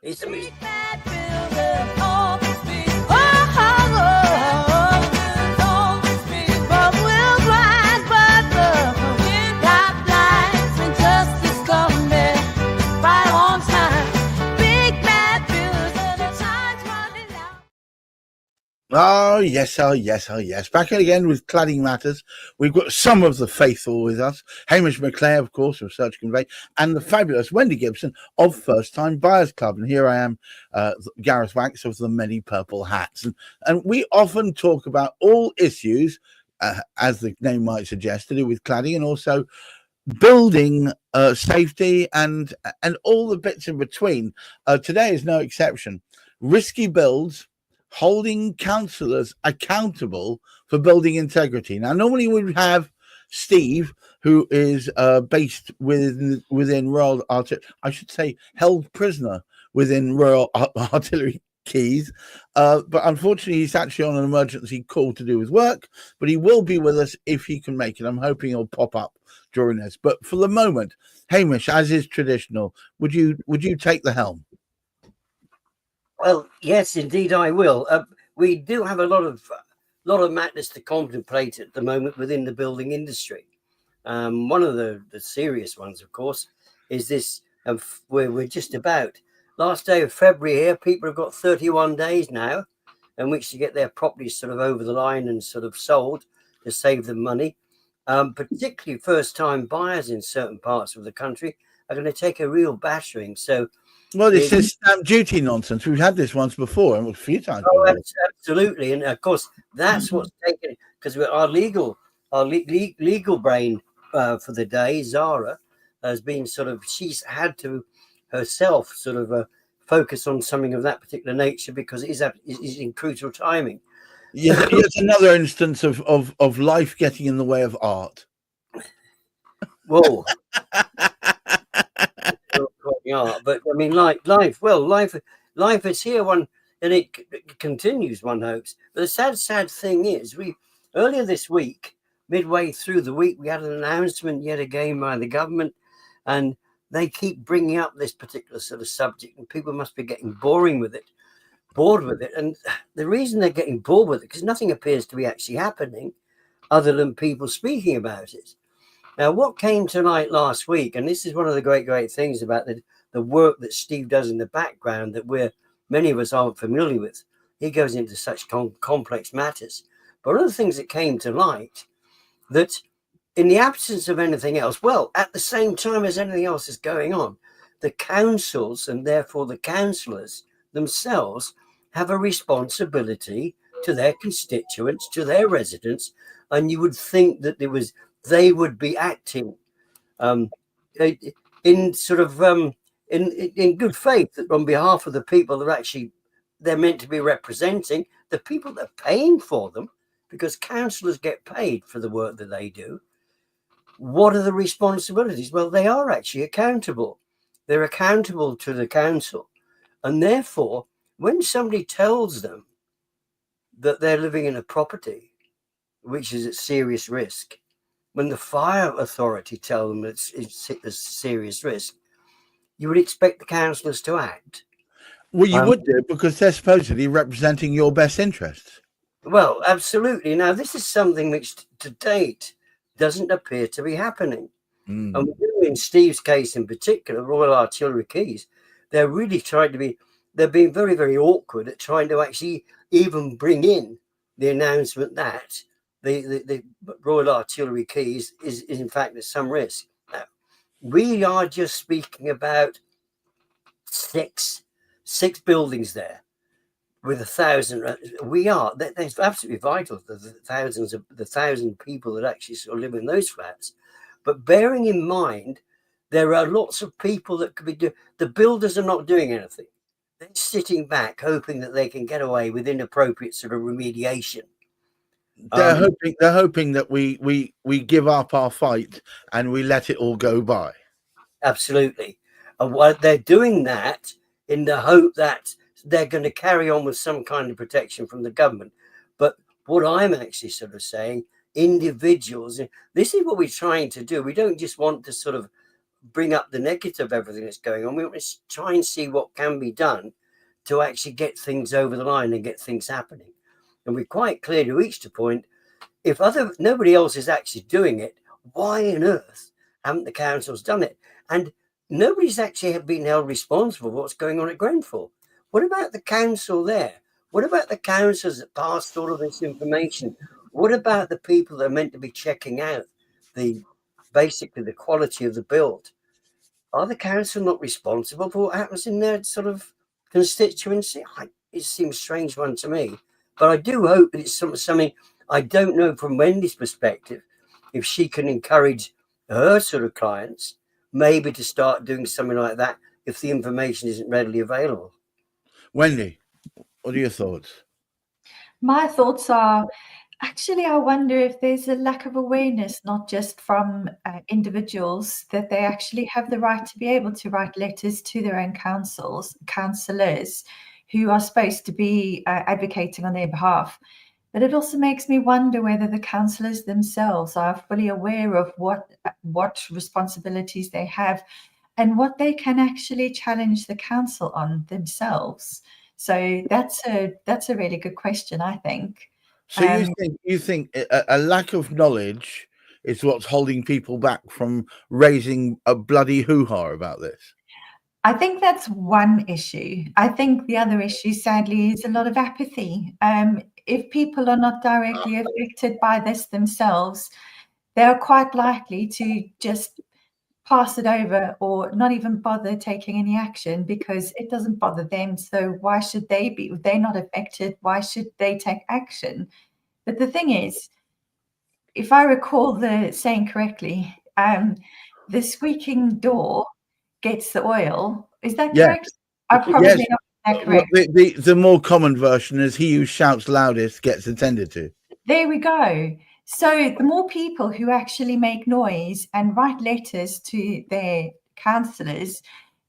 It's a Big bad builder on the street. On the street. But we'll grind, but the got lights and justice coming right on time. Big bad builder, the time's running out. Oh yes, oh yes, oh yes. Back again with Cladding Matters. We've got some of the faithful with us. Hamish McClare, of course, of Search Convey, and the fabulous Wendy Gibson of First Time Buyers Club. And here I am, Gareth Wax of the Many Purple Hats. And we often talk about all issues, as the name might suggest, to do with cladding and also building safety and all the bits in between. Today is no exception. Risky builds, holding councillors accountable for building integrity. Now, normally we would have Steve, who is based within Royal Artillery, I should say held prisoner within Royal Artillery Keys, but unfortunately he's actually on an emergency call to do his work, but he will be with us if he can make it. I'm hoping he'll pop up during this, but for the moment, Hamish, as is traditional, would you take the helm? Well, yes, indeed, I will. We do have a lot of matters to contemplate at the moment within the building industry. One of the serious ones, of course, is this where we're just about last day of February here. People have got 31 days now in which to get their properties sort of over the line and sort of sold to save them money. Particularly first-time buyers in certain parts of the country are going to take a real battering. So. Well, this is stamp duty nonsense. We've had this once before, and a few times. Oh, absolutely, and of course that's what's taken, because our legal brain for the day, Zara, has been she's had to herself focus on something of that particular nature because it is in crucial timing. Yes, another instance of life getting in the way of art. Whoa. But I mean, life is here, one, and it continues, one hopes. But the sad thing is, earlier this week, midway through the week, we had an announcement yet again by the government, and they keep bringing up this particular sort of subject, and people must be getting bored with it. And the reason they're getting bored with it, because nothing appears to be actually happening other than people speaking about it. Now, what came to light last week, and this is one of the great things about the work that Steve does in the background that many of us aren't familiar with. He goes into such complex matters. But one of the things that came to light, that in the absence of anything else, well, at the same time as anything else is going on, the councils and therefore the councillors themselves have a responsibility to their constituents, to their residents, and you would think that they would be acting in good faith on behalf of the people that actually they're meant to be representing, the people that are paying for them, because councillors get paid for the work that they do. What are the responsibilities? Well, they are actually accountable. They're accountable to the council. And therefore, when somebody tells them that they're living in a property which is at serious risk, when the fire authority tell them it's a serious risk, you would expect the councillors to act. Well, you would do, because they're supposedly representing your best interests. Well, absolutely. Now, this is something which to date doesn't appear to be happening. And in Steve's case in particular, Royal Artillery Keys, they're really they're being very, very awkward at trying to actually even bring in the announcement that the Royal Artillery Keys is in fact at some risk. Now, we are just speaking about six buildings there with 1,000. That's absolutely vital, the 1,000 people that actually sort of live in those flats. But bearing in mind, there are lots of people that could be the builders are not doing anything. They're sitting back hoping that they can get away with inappropriate sort of remediation. They're hoping that we give up our fight and we let it all go by. Absolutely. And while they're doing that in the hope that they're going to carry on with some kind of protection from the government. But what I'm actually sort of saying, individuals, this is what we're trying to do. We don't just want to sort of bring up the negative of everything that's going on. We want to try and see what can be done to actually get things over the line and get things happening. And we're quite clearly reached a point, if nobody else is actually doing it, why on earth haven't the councils done it? And nobody's actually been held responsible for what's going on at Grenfell. What about the council there? What about the councils that passed all of this information? What about the people that are meant to be checking out basically the quality of the build? Are the council not responsible for what happens in their sort of constituency? It seems a strange one to me, but I do hope that it's something. I don't know from Wendy's perspective if she can encourage her sort of clients maybe to start doing something like that if the information isn't readily available. Wendy, what are your thoughts? My thoughts are, actually, I wonder if there's a lack of awareness, not just from individuals, that they actually have the right to be able to write letters to their own councillors who are supposed to be advocating on their behalf. But it also makes me wonder whether the councillors themselves are fully aware of what responsibilities they have and what they can actually challenge the council on themselves. So that's a really good question, I think. So you think a lack of knowledge is what's holding people back from raising a bloody hoo-ha about this? I think that's one issue. I think the other issue, sadly, is a lot of apathy. If people are not directly affected by this themselves, they're quite likely to just pass it over or not even bother taking any action because it doesn't bother them. So why should they be? If they're not affected, why should they take action? But the thing is, if I recall the saying correctly, the squeaking door gets the oil. Is that correct? I probably not that correct. Well, the more common version is he who shouts loudest gets attended to. There we go. So the more people who actually make noise and write letters to their councillors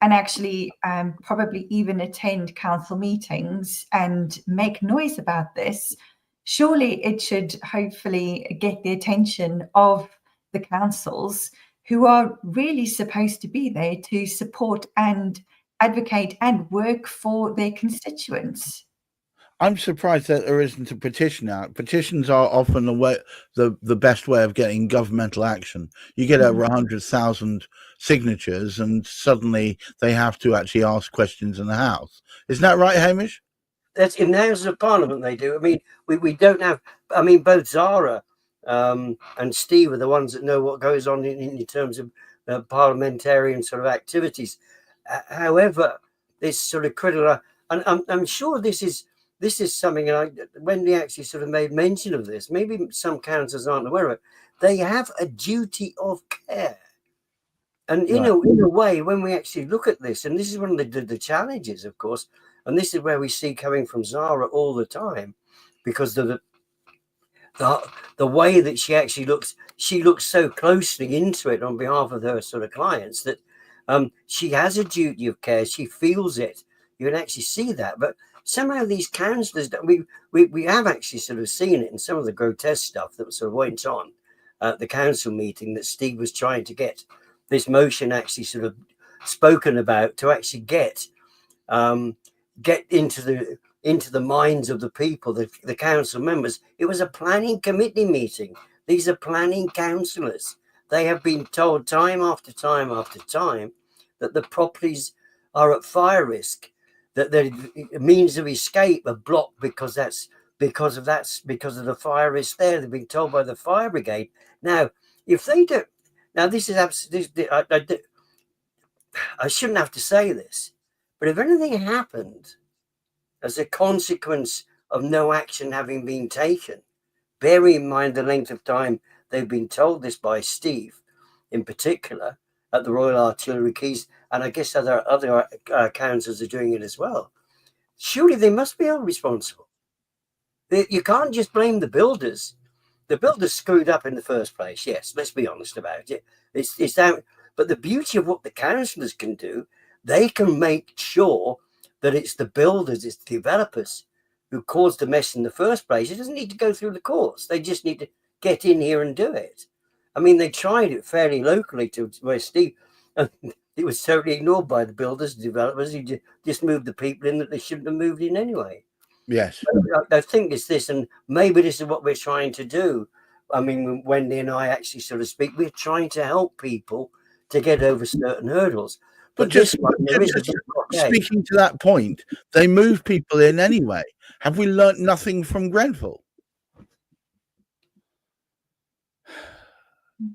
and actually probably even attend council meetings and make noise about this, surely it should hopefully get the attention of the councils who are really supposed to be there to support and advocate and work for their constituents. I'm surprised that there isn't a petition out. Petitions are often the best way of getting governmental action. You get over 100,000 signatures and suddenly they have to actually ask questions in the House. Isn't that right, Hamish? That's in the Houses of Parliament they do. I mean, we don't have, I mean, both Zara and Steve are the ones that know what goes on in terms of parliamentarian sort of activities. However, this sort of critical, and I'm sure this is something, and Wendy actually sort of made mention of this. Maybe some councillors aren't aware of it. They have a duty of care. And in a way, when we actually look at this, and this is one of the challenges, of course, and this is where we see coming from Zara all the time, because of the way that she actually looks so closely into it on behalf of her sort of clients that she has a duty of care. She feels it. You can actually see that. But somehow these councillors, we have actually sort of seen it in some of the grotesque stuff that sort of went on at the council meeting, that Steve was trying to get this motion actually sort of spoken about to actually get into the minds of the people, the council members. It was a planning committee meeting. These are planning councillors. They have been told time after time after time that the properties are at fire risk, that the means of escape are blocked because of the fire risk there. They've been told by the fire brigade. Now, if they don't, now this is absolutely, I shouldn't have to say this, but if anything happened as a consequence of no action having been taken, bearing in mind the length of time they've been told this by Steve, in particular, at the Royal Artillery Quays, and I guess other councils are doing it as well. Surely they must be held responsible. You can't just blame the builders. The builders screwed up in the first place. Yes, let's be honest about it. It's that. But the beauty of what the councillors can do, they can make sure that it's the builders, it's the developers who caused the mess in the first place. It doesn't need to go through the courts. They just need to get in here and do it. I mean, they tried it fairly locally to where Steve, And it was totally ignored by the builders, developers. He just moved the people in that they shouldn't have moved in anyway. Yes. I think it's this, and maybe this is what we're trying to do. I mean, Wendy and I actually sort of speak. We're trying to help people to get over certain hurdles. But this one, there is a big blockade. Speaking to that point, they move people in anyway. Have we learnt nothing from Grenfell?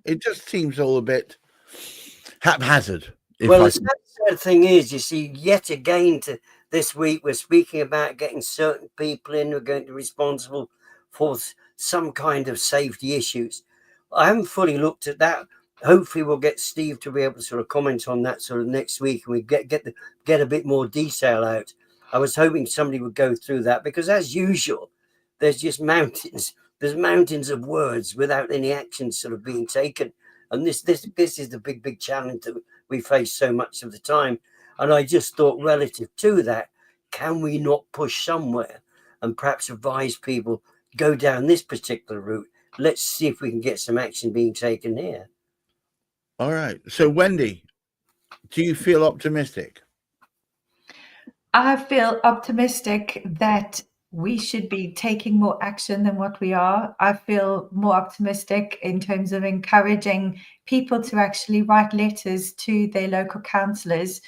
It just seems all a bit haphazard. Well, the sad thing is, you see, yet again, this week we're speaking about getting certain people in who are going to be responsible for some kind of safety issues. I haven't fully looked at that. Hopefully, we'll get Steve to be able to sort of comment on that sort of next week, and we get a bit more detail out. I was hoping somebody would go through that, because, as usual, there's just mountains. There's mountains of words without any action sort of being taken, and this is the big challenge that we face so much of the time. And I just thought, relative to that, can we not push somewhere and perhaps advise people, go down this particular route? Let's see if we can get some action being taken here. All right. So, Wendy, do you feel optimistic? I feel optimistic that we should be taking more action than what we are. I feel more optimistic in terms of encouraging people to actually write letters to their local councillors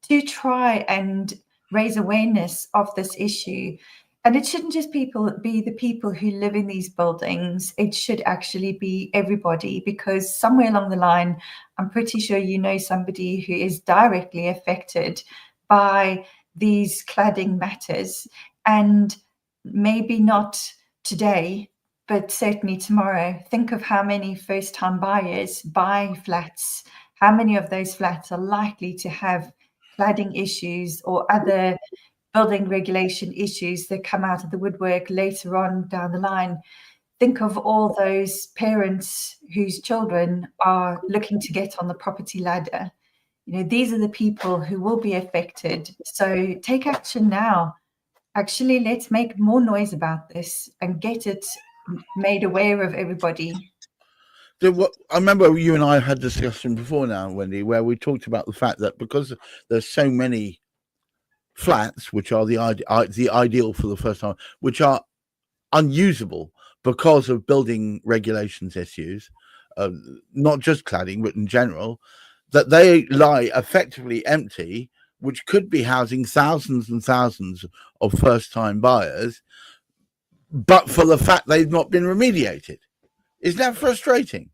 to try and raise awareness of this issue. And it shouldn't just be the people who live in these buildings. It should actually be everybody, because somewhere along the line, I'm pretty sure you know somebody who is directly affected by these cladding matters. And maybe not today, but certainly tomorrow. Think of how many first-time buyers buy flats. How many of those flats are likely to have cladding issues or other building regulation issues that come out of the woodwork later on down the line? Think of all those parents whose children are looking to get on the property ladder. You know, these are the people who will be affected. So take action now. Actually, let's make more noise about this and get it made aware of everybody. I remember you and I had discussion before now, Wendy, where we talked about the fact that because there's so many flats, which are the ideal for the first time, which are unusable because of building regulations issues, not just cladding, but in general, that they lie effectively empty, which could be housing thousands and thousands of first-time buyers, but for the fact they've not been remediated. Isn't that frustrating?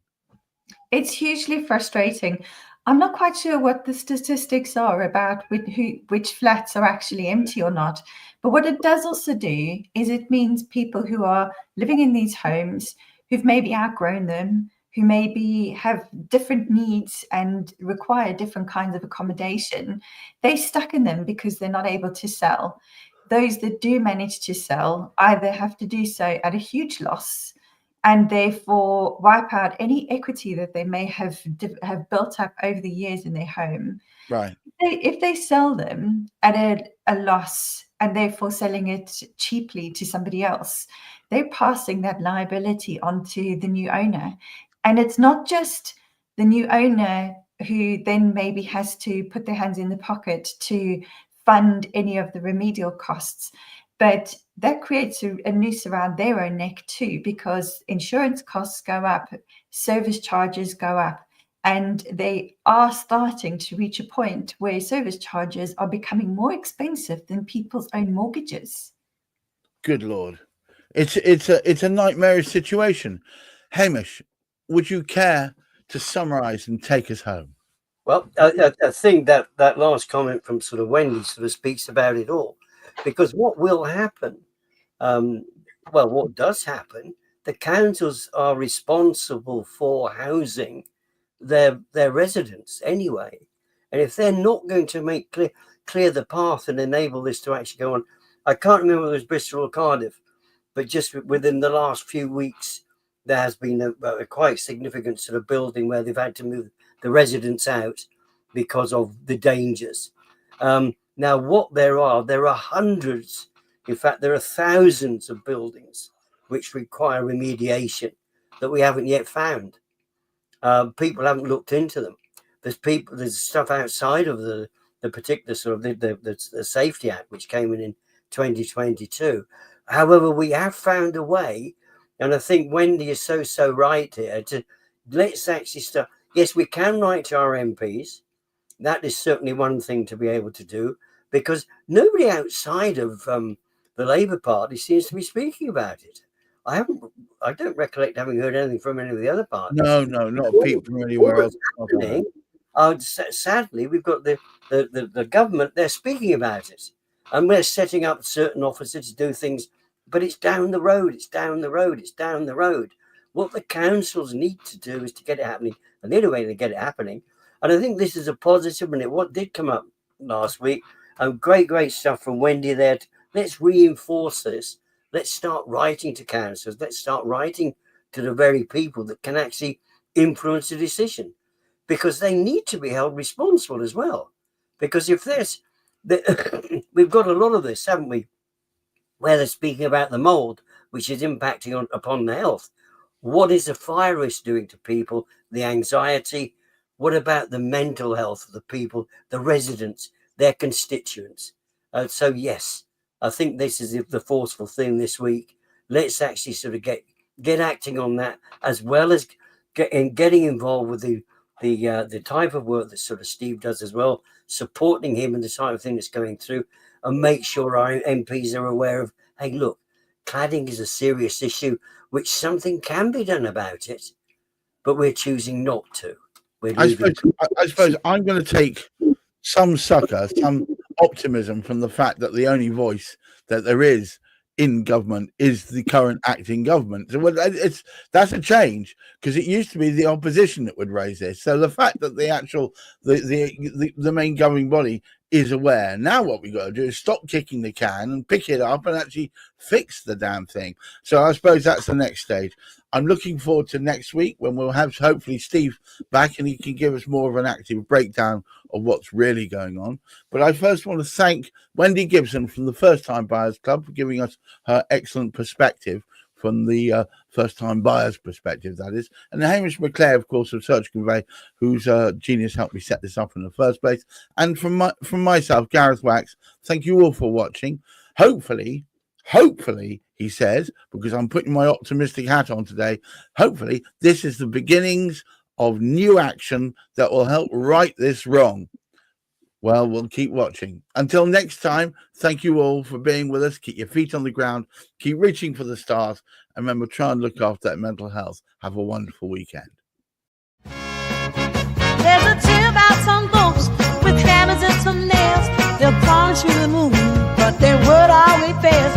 It's hugely frustrating. I'm not quite sure what the statistics are about which flats are actually empty or not. But what it does also do is it means people who are living in these homes, who've maybe outgrown them, who maybe have different needs and require different kinds of accommodation, they're stuck in them because they're not able to sell. Those that do manage to sell either have to do so at a huge loss and therefore wipe out any equity that they may have built up over the years in their home. Right. If they sell them at a loss and therefore selling it cheaply to somebody else, they're passing that liability onto the new owner. And it's not just the new owner who then maybe has to put their hands in the pocket to fund any of the remedial costs, but that creates a noose around their own neck too, because insurance costs go up, service charges go up, and they are starting to reach a point where service charges are becoming more expensive than people's own mortgages. Good Lord. It's a nightmarish situation. Hamish, would you care to summarize and take us home? Well, I think that last comment from sort of Wendy sort of speaks about it all, because what will happen, what does happen, the councils are responsible for housing their residents anyway, and if they're not going to make clear the path and enable this to actually go on, I can't remember whether it was Bristol or Cardiff, but just within the last few weeks, there has been a quite significant sort of building where they've had to move the residents out because of the dangers. Now, what there are hundreds, in fact, there are thousands of buildings which require remediation that we haven't yet found. People haven't looked into them. there's stuff outside of the particular sort of the Safety Act, which came in 2022. However, we have found a way, and I think Wendy is so right here, to let's actually start. Yes, we can write to our MPs. That is certainly one thing to be able to do, because nobody outside of the Labour Party seems to be speaking about it. I don't recollect having heard anything from any of the other parties. No, not people from anywhere else. Happening, sadly, we've got the government. They're speaking about it, and we're setting up certain officers to do things, but it's down the road. It's down the road. It's down the road. What the councils need to do is to get it happening, and the only way to get it happening. And I think this is a positive, and what did come up last week, great stuff from Wendy there. Let's reinforce this. Let's start writing to councils. Let's start writing to the very people that can actually influence the decision, because they need to be held responsible as well. Because if there's, we've got a lot of this, haven't we, where they're speaking about the mold, which is impacting upon the health. What is the fire risk doing to people? The anxiety. What about the mental health of the people, the residents, their constituents? So yes, I think this is the forceful thing this week. Let's actually sort of get acting on that, as well as getting involved with the type of work that sort of Steve does as well, supporting him and the type of thing that's going through, and make sure our MPs are aware of, hey, look, cladding is a serious issue, which something can be done about it, but we're choosing not to. I suppose I'm going to take some optimism from the fact that the only voice that there is in government is the current acting government. So that's a change, because it used to be the opposition that would raise this. So the fact that the main governing body is aware, now what we got to do is stop kicking the can and pick it up and actually fix the damn thing. So I suppose that's the next stage. I'm looking forward to next week, when we'll have hopefully Steve back and he can give us more of an active breakdown of what's really going on. But I first want to thank Wendy Gibson from the First Time Buyers Club for giving us her excellent perspective from the first time buyers perspective, that is. And Hamish McClare, of course, of Search Convey, whose genius helped me set this up in the first place. And from myself, Gareth Wax, thank you all for watching. Hopefully, he says, because I'm putting my optimistic hat on today, hopefully this is the beginnings of new action that will help right this wrong. Well, we'll keep watching. Until next time, thank you all for being with us. Keep your feet on the ground. Keep reaching for the stars. And remember, try and look after that mental health. Have a wonderful weekend. There's a tale about some folks with hammers and some nails. They'll promise you the moon, but their word always fails.